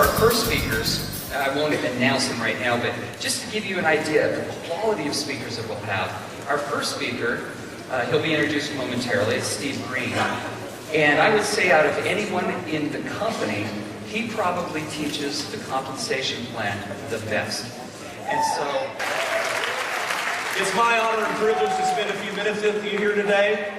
our first speakers, I won't announce them right now, but just to give you an idea of the quality of speakers that we'll have. Our first speaker, he'll be introduced momentarily, it's Steve Green. And I would say out of anyone in the company, he probably teaches the compensation plan the best. And so, it's my honor and privilege to spend a few minutes with you here today.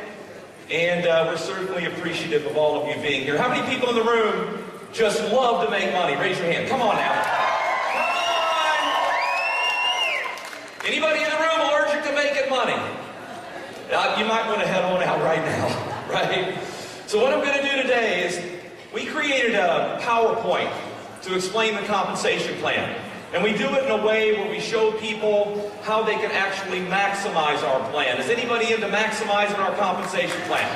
And we're certainly appreciative of all of you being here. How many people in the room just love to make money? Raise your hand. Come on now. Come on! Anybody in the room allergic to making money? You might want to head on out right now, right? So what I'm going to do today is we created a PowerPoint to explain the compensation plan. And we do it in a way where we show people how they can actually maximize our plan. Is anybody into maximizing our compensation plan?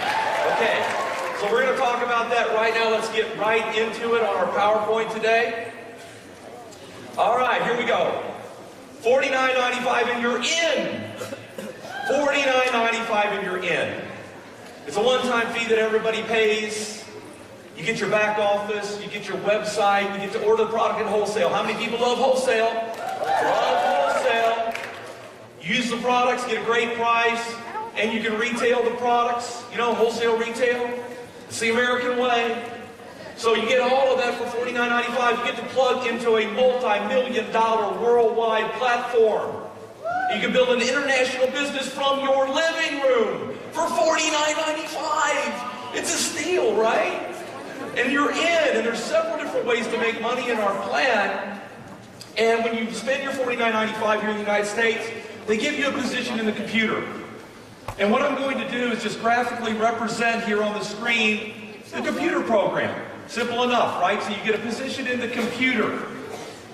Okay, so we're going to talk about that right now. Let's get right into it on our PowerPoint today. All right, here we go. $49.95 and you're in. $49.95 and you're in. It's a one-time fee that everybody pays. You get your back office, you get your website, you get to order the product in wholesale. How many people love wholesale? Love wholesale. Use the products, get a great price, and you can retail the products. You know, wholesale retail. It's the American way. So you get all of that for $49.95. You get to plug into a multi-million-dollar worldwide platform. You can build an international business from your living room for $49.95. It's a steal, right? And you're in, and there's several different ways to make money in our plan. And when you spend your $49.95 here in the United States, they give you a position in the computer. And what I'm going to do is just graphically represent here on the screen the computer program. Simple enough, right? So you get a position in the computer.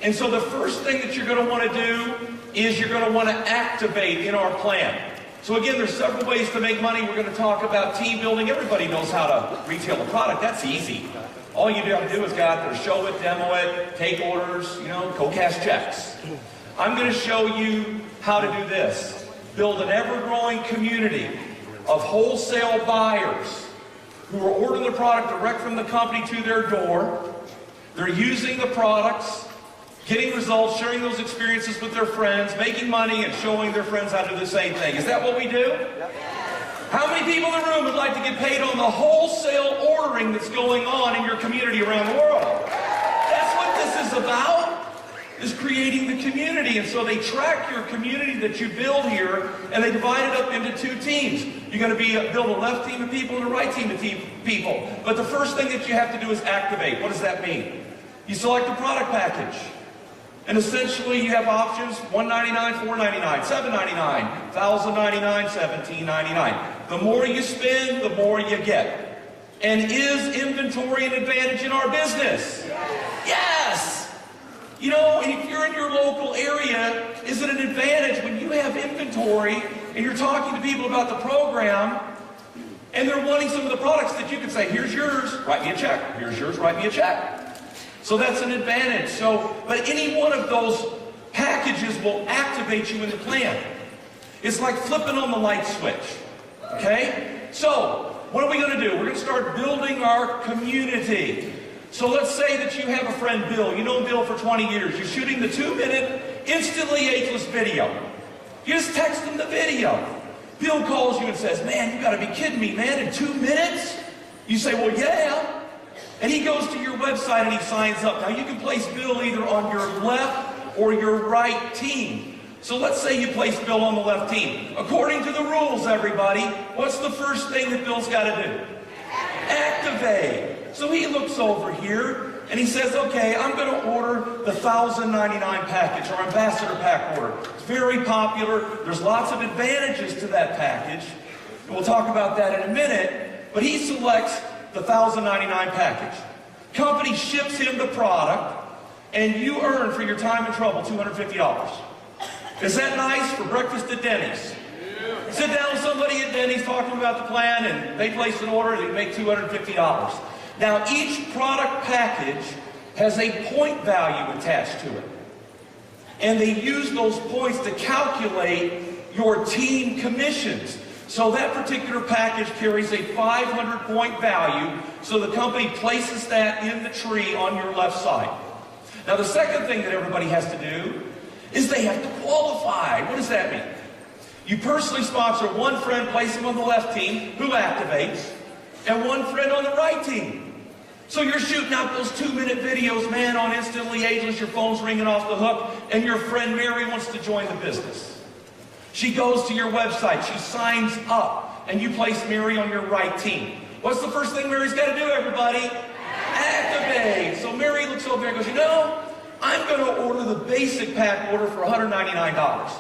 And so the first thing that you're going to want to do is you're going to want to activate in our plan. So again, there's several ways to make money. We're going to talk about team building. Everybody knows how to retail a product. That's easy. All you got to do is go out there, show it, demo it, take orders, go cash checks. I'm going to show you how to do this. Build an ever-growing community of wholesale buyers who are ordering the product direct from the company to their door. They're using the products, getting results, sharing those experiences with their friends, making money, and showing their friends how to do the same thing. Is that what we do? How many people in the room would like to get paid on the wholesale ordering that's going on in your community around the world? That's what this is about, is creating the community. And so they track your community that you build here, and they divide it up into two teams. You're going to build a left team of people and a right team of people. But the first thing that you have to do is activate. What does that mean? You select the product package. And essentially, you have options: $199, $499, $799, $1,099, $1,799. The more you spend, the more you get. And is inventory an advantage in our business? Yes! If you're in your local area, is it an advantage when you have inventory and you're talking to people about the program and they're wanting some of the products that you can say, here's yours, write me a check. Here's yours, write me a check. So that's an advantage. But any one of those packages will activate you in the plan. It's like flipping on the light switch. Okay? So, what are we going to do? We're going to start building our community. So let's say that you have a friend, Bill. You know Bill for 20 years. You're shooting the 2-minute, instantly ageless video. You just text him the video. Bill calls you and says, man, you got to be kidding me, man, in 2 minutes? You say, well, yeah. And he goes to your website and he signs up. Now you can place Bill either on your left or your right team. So let's say you place Bill on the left team. According to the rules, everybody, what's the first thing that Bill's got to do? Activate. So he looks over here and he says, okay, I'm going to order the $1,099 package or ambassador pack order. It's very popular. There's lots of advantages to that package. And we'll talk about that in a minute. But he selects the $1,099 package. Company ships him the product, and you earn for your time and trouble $250. Is that nice for breakfast at Denny's? Sit down with somebody at Denny's talking about the plan, and they place an order, and they make $250. Now, each product package has a point value attached to it. And they use those points to calculate your team commissions. So that particular package carries a 500-point value, so the company places that in the tree on your left side. Now, the second thing that everybody has to do is they have to qualify. What does that mean? You personally sponsor one friend, place him on the left team, who activates, and one friend on the right team. So you're shooting out those 2-minute videos, man, on Instantly Ageless, your phone's ringing off the hook, and your friend Mary wants to join the business. She goes to your website, she signs up, and you place Mary on your right team. What's the first thing Mary's got to do, everybody? Activate. So Mary looks over there and goes, you know, I'm going to order the basic pack order for $199.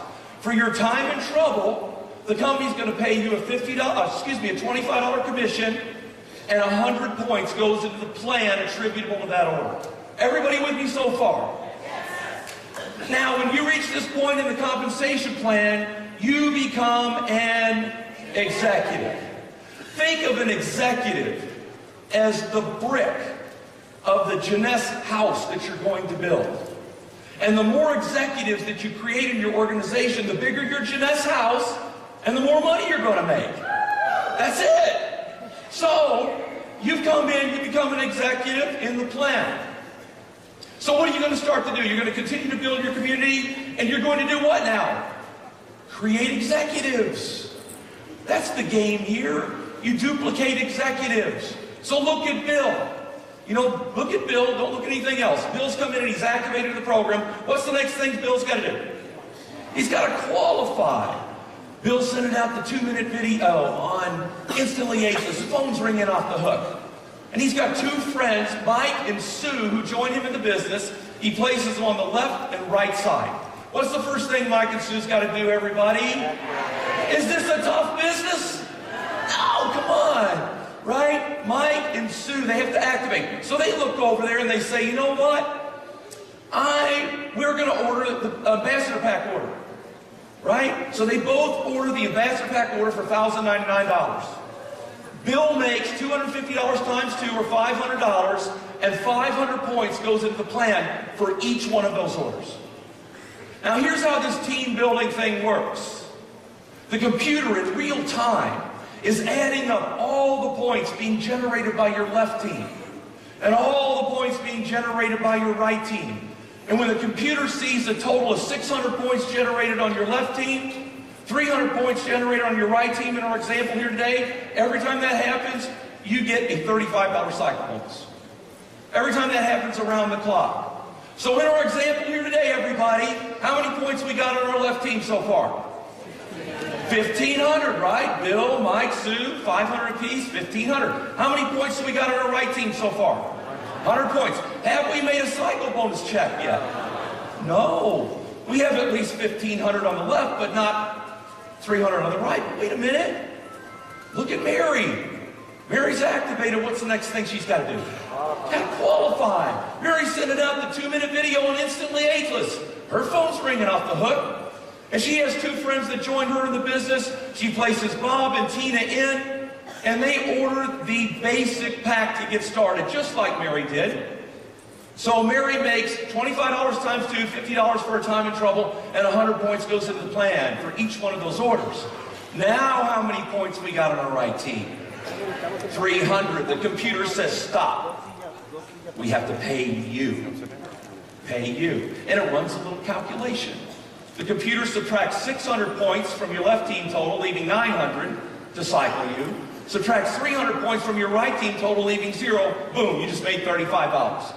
For your time and trouble, the company's going to pay you a $25 commission, and 100 points goes into the plan attributable to that order. Everybody with me so far? Now, when you reach this point in the compensation plan, you become an executive. Think of an executive as the brick of the Jeunesse house that you're going to build. And the more executives that you create in your organization, the bigger your Jeunesse house, and the more money you're going to make. That's it. So, you've come in, you become an executive in the plan. So what are you going to start to do? You're going to continue to build your community, and you're going to do what now? Create executives. That's the game here. You duplicate executives. So look at Bill. You know, look at Bill, don't look at anything else. Bill's come in and he's activated the program. What's the next thing Bill's got to do? He's got to qualify. Bill's sending out the 2-minute video on Instantly Ageless. His phone's ringing off the hook. And he's got 2 friends, Mike and Sue, who join him in the business. He places them on the left and right side. What's the first thing Mike and Sue's got to do, everybody? Is this a tough business? No, come on. Right? Mike and Sue, they have to activate. So they look over there and they say, you know what? We're going to order the ambassador pack order. Right? So they both order the ambassador pack order for $1,099. Bill makes $250 times 2 or $500, and 500 points goes into the plan for each one of those orders. Now here's how this team building thing works. The computer in real time is adding up all the points being generated by your left team and all the points being generated by your right team. And when the computer sees a total of 600 points generated on your left team, 300 points generated on your right team in our example here today, every time that happens, you get a $35 cycle bonus. Every time that happens around the clock. So in our example here today, everybody, how many points we got on our left team so far? 1,500, right? Bill, Mike, Sue, 500 apiece, 1,500. How many points have we got on our right team so far? 100 points. Have we made a cycle bonus check yet? No. We have at least 1,500 on the left, but not 300 on the right. But wait a minute. Look at Mary. Mary's activated. What's the next thing she's got to do? Got to qualify. Mary's sending out the 2-minute video on Instantly Ageless. Her phone's ringing off the hook. And she has 2 friends that join her in the business. She places Bob and Tina in, and they order the basic pack to get started, just like Mary did. So Mary makes $25 times 2, $50 for her time and trouble, and 100 points goes into the plan for each one of those orders. Now how many points we got on our right team? 300. The computer says stop. We have to pay you. Pay you. And it runs a little calculation. The computer subtracts 600 points from your left team total, leaving 900 to cycle you. Subtracts 300 points from your right team total, leaving 0. Boom, you just made $35.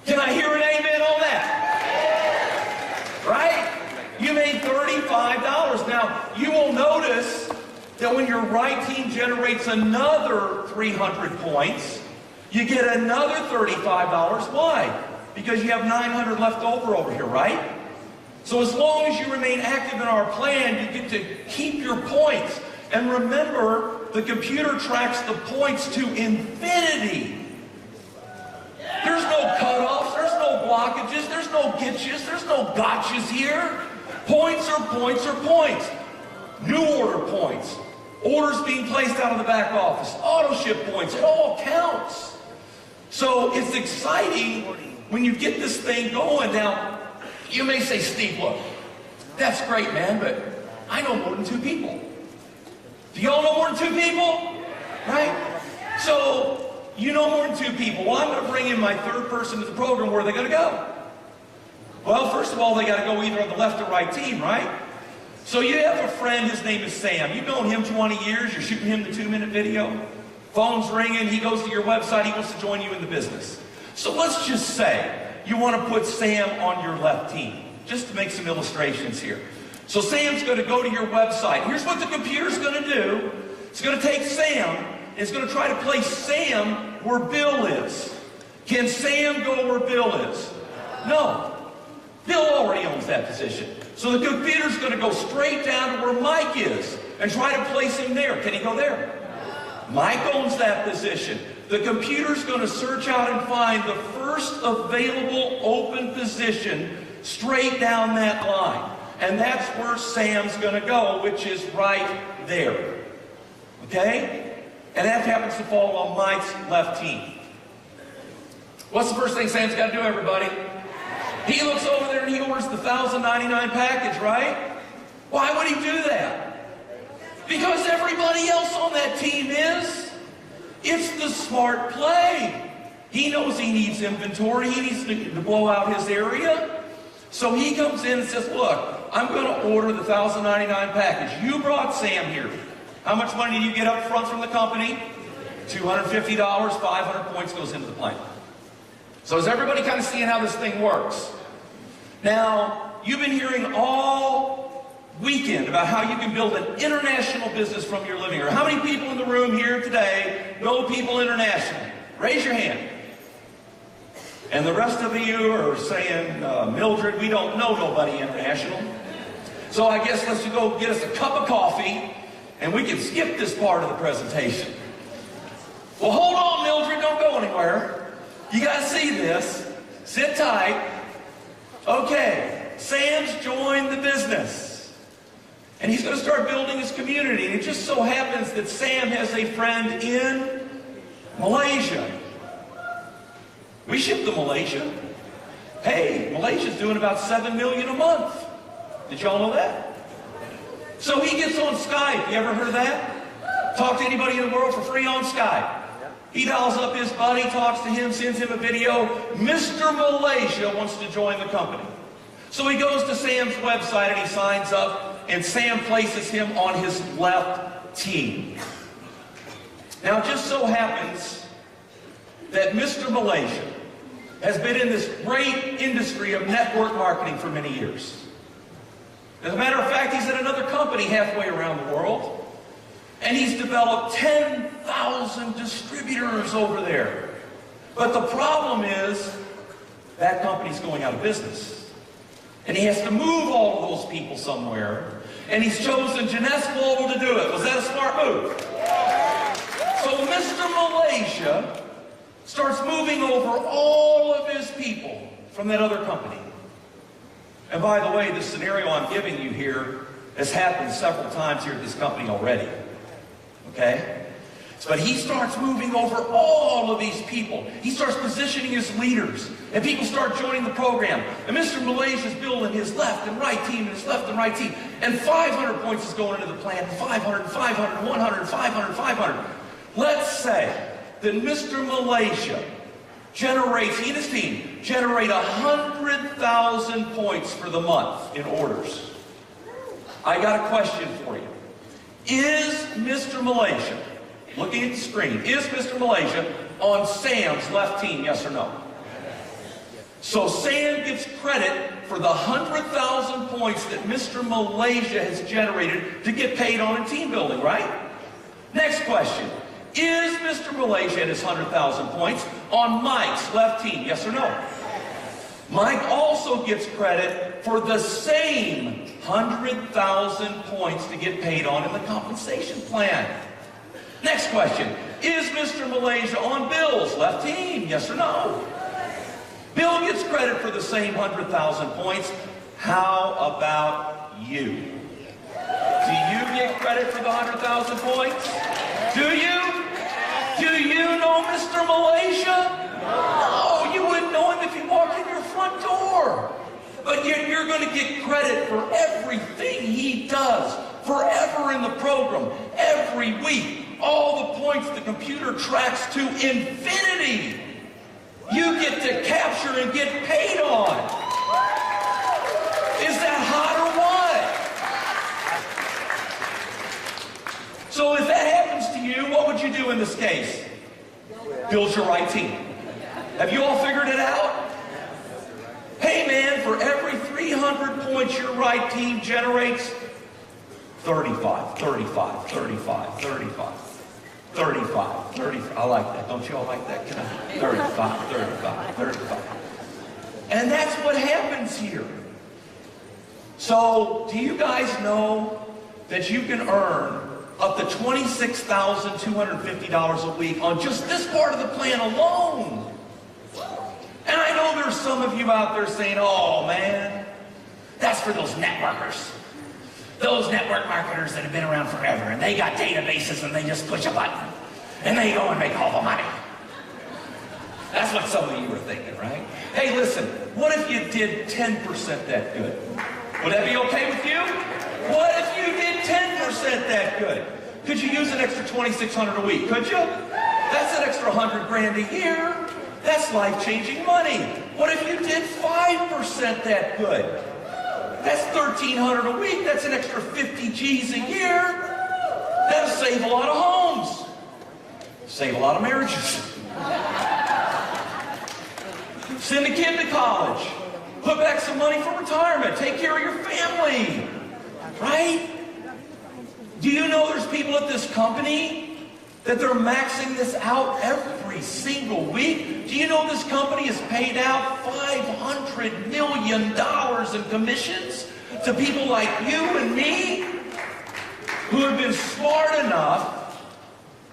Can I hear an amen on that? Right? You made $35. Now, you will notice that when your right team generates another 300 points, you get another $35. Why? Because you have 900 left over here, right? So as long as you remain active in our plan, you get to keep your points. And remember, the computer tracks the points to infinity. There's no cutoffs, there's no blockages, there's no getches, there's no gotchas here. Points are points are points. New order points. Orders being placed out of the back office. Auto ship points. It all counts. So it's exciting when you get this thing going. Now, you may say, Steve, look, that's great, man, but I know more than 2 people. Do y'all know more than 2 people? Right? So, you know more than 2 people. Well, I'm going to bring in my 3rd person to the program. Where are they going to go? Well, first of all, they got to go either on the left or right team, right? So you have a friend, his name is Sam. You've known him 20 years. You're shooting him the 2-minute video. Phone's ringing. He goes to your website. He wants to join you in the business. So let's just say you want to put Sam on your left team, just to make some illustrations here. So Sam's going to go to your website. Here's what the computer's going to do. It's going to take Sam, and it's going to try to place Sam where Bill is. Can Sam go where Bill is? No. Bill already owns that position. So the computer's going to go straight down to where Mike is and try to place him there. Can he go there? Mike owns that position. The computer's going to search out and find the first available open position straight down that line. And that's where Sam's going to go, which is right there. Okay? And that happens to fall on Mike's left team. What's the first thing Sam's got to do, everybody? He looks over there and he orders the $1,099 package, right? Why would he do that? Because everybody else on that team is. It's the smart play. He knows he needs inventory. He needs to blow out his area. So he comes in and says, look, I'm going to order the $1,099 package. You brought Sam here. How much money do you get up front from the company? $250, 500 points goes into the plan. So is everybody kind of seeing how this thing works? Now, you've been hearing all weekend about how you can build an international business from your living room. How many people in the room here today know people internationally? Raise your hand. And the rest of you are saying, Mildred, we don't know nobody international. So I guess let's go get us a cup of coffee and we can skip this part of the presentation. Well, hold on, Mildred, don't go anywhere. You got to see this. Sit tight. Okay, Sam's joined the business. And he's going to start building his community. And it just so happens that Sam has a friend in Malaysia. We ship to Malaysia. Hey, Malaysia's doing about $7 million a month. Did y'all know that? So he gets on Skype. You ever heard of that? Talk to anybody in the world for free on Skype. He dials up his buddy, talks to him, sends him a video. Mr. Malaysia wants to join the company. So he goes to Sam's website and he signs up, and Sam places him on his left team. Now, it just so happens that Mr. Malaysia has been in this great industry of network marketing for many years. As a matter of fact, he's at another company halfway around the world. And he's developed 10,000 distributors over there. But the problem is, that company's going out of business. And he has to move all of those people somewhere. And he's chosen Jeunesse Global to do it. Was that a smart move? So Mr. Malaysia starts moving over all of his people from that other company. And by the way, the scenario I'm giving you here has happened several times here at this company already. Okay? But he starts moving over all of these people. He starts positioning his leaders. And people start joining the program. And Mr. Malaysia's building his left and right team and his left and right team. And 500 points is going into the plan. 500, 500, 100, 500, 500. Let's say that Mr. Malaysia generates, he and his team, generate 100,000 points for the month in orders. I got a question for you. Is Mr. Malaysia, looking at the screen, is Mr. Malaysia on Sam's left team, yes or no? So Sam gets credit for the 100,000 points that Mr. Malaysia has generated to get paid on in team building, right? Next question. Is Mr. Malaysia at his 100,000 points on Mike's left team, yes or no? Mike also gets credit for the same 100,000 points to get paid on in the compensation plan. Next question. Is Mr. Malaysia on Bill's left team? Yes or no? Bill gets credit for the same 100,000 points. How about you? Do you get credit for the 100,000 points? Do you? Do you know Mr. Malaysia? No, you wouldn't know him if he walked in your front door. But you're going to get credit for everything he does, forever in the program, every week. All the points the computer tracks to infinity. You get to capture and get paid on. So if that happens to you, what would you do in this case? Build your right team. Have you all figured it out? Hey man, for every 300 points your right team generates, 35, 35, 35, 35, 35, 35. I like that. Don't you all like that? 35, 35, 35. And that's what happens here. So, do you guys know that you can earn up to $26,250 a week on just this part of the plan alone? And I know there's some of you out there saying, oh man, that's for those networkers. Those network marketers that have been around forever, and they got databases and they just push a button and they go and make all the money. That's what some of you were thinking, right? Hey, listen, what if you did 10% that good? Would that be okay with you? What if you did 10% that good? Could you use an extra $2,600 a week? Could you? That's an extra $100 grand a year. That's life-changing money. What if you did 5% that good? That's $1,300 a week. That's an extra 50 G's a year. That'll save a lot of homes. Save a lot of marriages. Send a kid to college. Put back some money for retirement. Take care of your family. Right? Do you know there's people at this company that they're maxing this out every single week? Do you know this company has paid out $500 million in commissions to people like you and me who have been smart enough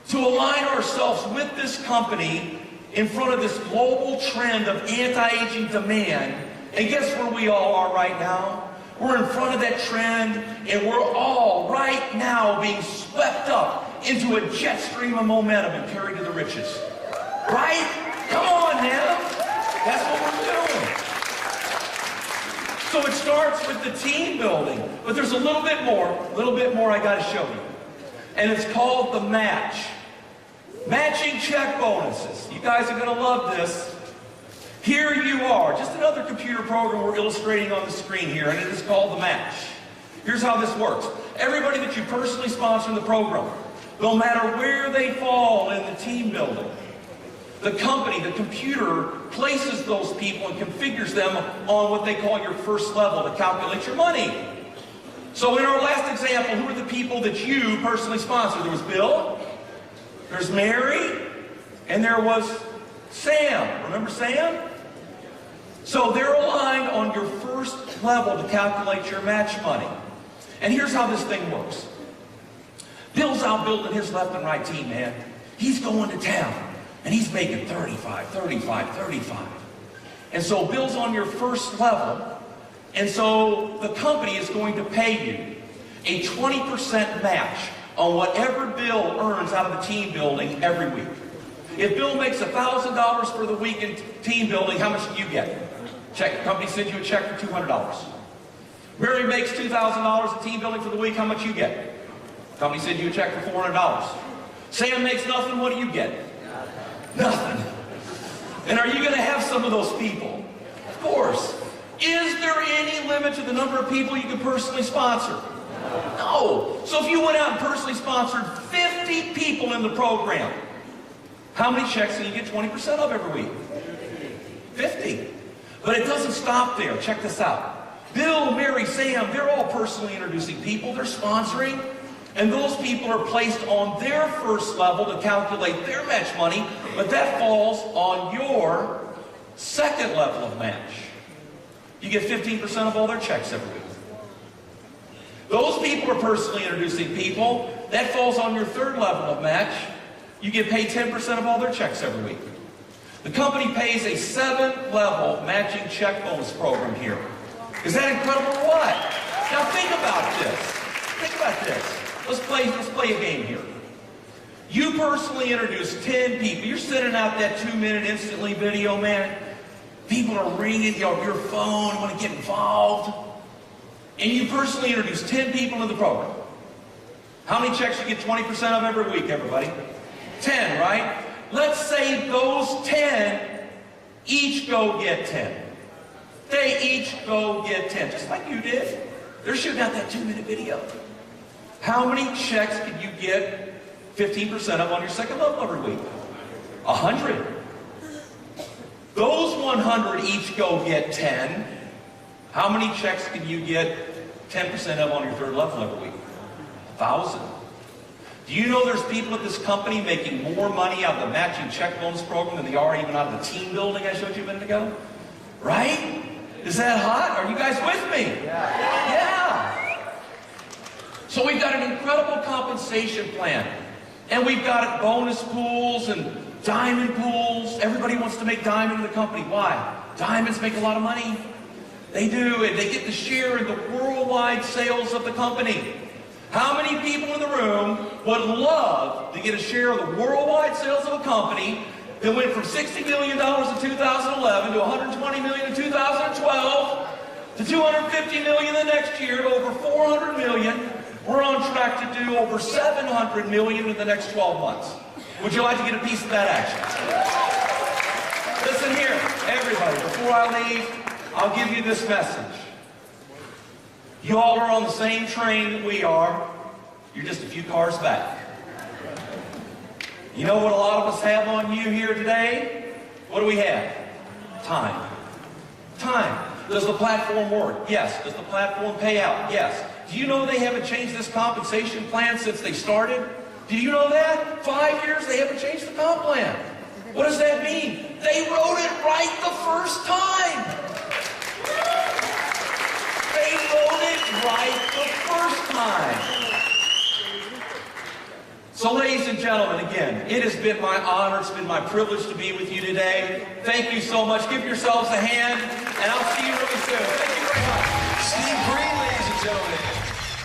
to align ourselves with this company in front of this global trend of anti-aging demand? And guess where we all are right now? We're in front of that trend, and we're all right now being swept up into a jet stream of momentum and carried to the riches. Right? Come on now. That's what we're doing. So it starts with the team building, but there's a little bit more I got to show you. And it's called the match. Matching check bonuses. You guys are going to love this. Here you are, just another computer program we're illustrating on the screen here, and it is called the match. Here's how this works. Everybody that you personally sponsor in the program, no matter where they fall in the team building, the company, the computer, places those people and configures them on what they call your first level to calculate your money. So in our last example, who are the people that you personally sponsored? There was Bill, there's Mary, and there was Sam. Remember Sam? So they're aligned on your first level to calculate your match money. And here's how this thing works. Bill's out building his left and right team, man. He's going to town, and he's making 35, 35, 35. And so Bill's on your first level, and so the company is going to pay you a 20% match on whatever Bill earns out of the team building every week. If Bill makes $1,000 for the week in team building, how much do you get? Check. The company sends you a check for $200. Mary makes $2,000 in team building for the week, how much you get? The company sends you a check for $400. Sam makes nothing, what do you get? Nothing. And are you going to have some of those people? Of course. Is there any limit to the number of people you can personally sponsor? No. So if you went out and personally sponsored 50 people in the program, how many checks can you get 20% of every week? 50. But it doesn't stop there. Check this out. Bill, Mary, Sam, they're all personally introducing people. They're sponsoring. And those people are placed on their first level to calculate their match money, but that falls on your second level of match. You get 15% of all their checks every week. Those people are personally introducing people. That falls on your third level of match. You get paid 10% of all their checks every week. The company pays a 7-level matching check bonus program here. Is that incredible or what? Now think about this. Think about this. Let's play a game here. You personally introduce 10 people. You're sending out that 2-minute instantly video, man. People are ringing your phone, want to get involved. And you personally introduce 10 people in the program. How many checks you get 20% of every week, everybody? 10, right? Let's say those 10 each go get 10. They each go get 10, just like you did. They're shooting out that 2-minute video. How many checks can you get 15% of on your second love every week? 100. Those 100 each go get 10. How many checks can you get 10% of on your third love every week? 1,000. Do you know there's people at this company making more money out of the matching check loans program than they are even out of the team building I showed you a minute ago? Right? Is that hot? Are you guys with me? Yeah. So we've got an incredible compensation plan. And we've got bonus pools and diamond pools. Everybody wants to make diamond in the company. Why? Diamonds make a lot of money. They do, and they get to share in the worldwide sales of the company. How many people in the room would love to get a share of the worldwide sales of a company that went from $60 million in 2011 to $120 million in 2012 to $250 million the next year to over $400 million? We're on track to do over $700 million in the next 12 months. Would you like to get a piece of that action? Listen here, everybody, before I leave, I'll give you this message. You all are on the same train that we are. You're just a few cars back. You know what a lot of us have on you here today? What do we have? Time. Time. Does the platform work? Yes. Does the platform pay out? Yes. Do you know they haven't changed this compensation plan since they started? Do you know that? 5 years they haven't changed the comp plan. What does that mean? They wrote it right the first time. They wrote it right the first time. So ladies and gentlemen, again, it has been my honor, it's been my privilege to be with you today. Thank you so much. Give yourselves a hand, and I'll see you really soon.